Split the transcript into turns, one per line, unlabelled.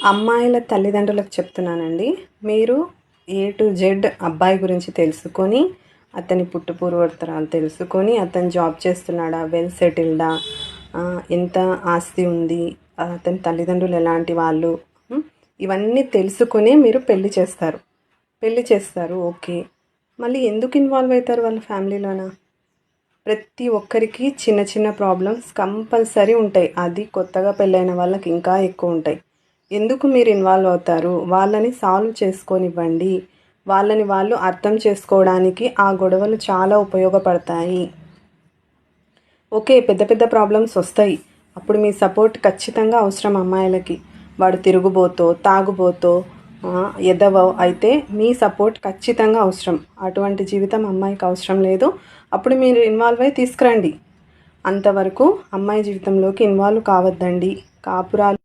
అమ్మాయిల తల్లిదండ్రులకు చెప్తున్నానండి. మీరు ఏ టు జెడ్ అబ్బాయి గురించి తెలుసుకొని, అతని పుట్టుపూర్వోత్తరాలు తెలుసుకొని, అతను జాబ్ చేస్తున్నాడా, వెల్ సెటిల్డా, ఎంత ఆస్తి ఉంది, అతని తల్లిదండ్రులు ఎలాంటి వాళ్ళు, ఇవన్నీ తెలుసుకుని మీరు పెళ్లి చేస్తారు ఓకే. మళ్ళీ ఎందుకు ఇన్వాల్వ్ అవుతారు వాళ్ళ ఫ్యామిలీలోన? ప్రతి ఒక్కరికి చిన్న చిన్న ప్రాబ్లమ్స్ కంపల్సరీ ఉంటాయి. అది కొత్తగా పెళ్ళైన వాళ్ళకి ఇంకా ఎక్కువ ఉంటాయి. ఎందుకు మీరు ఇన్వాల్వ్ అవుతారు? వాళ్ళని సాల్వ్ చేసుకొనివ్వండి. వాళ్ళని వాళ్ళు అర్థం చేసుకోవడానికి ఆ గొడవలు చాలా ఉపయోగపడతాయి. ఓకే, పెద్ద పెద్ద ప్రాబ్లమ్స్ వస్తాయి, అప్పుడు మీ సపోర్ట్ ఖచ్చితంగా అవసరం అమ్మాయిలకి. వాడు తిరుగుబోతో, తాగుబోతో, ఎదవో అయితే మీ సపోర్ట్ ఖచ్చితంగా అవసరం. అటువంటి జీవితం అమ్మాయికి అవసరం లేదు. అప్పుడు మీరు ఇన్వాల్వ్ అయ్యి తీసుకురండి. అంతవరకు అమ్మాయి జీవితంలోకి ఇన్వాల్వ్ కావద్దండి. కాపురాలు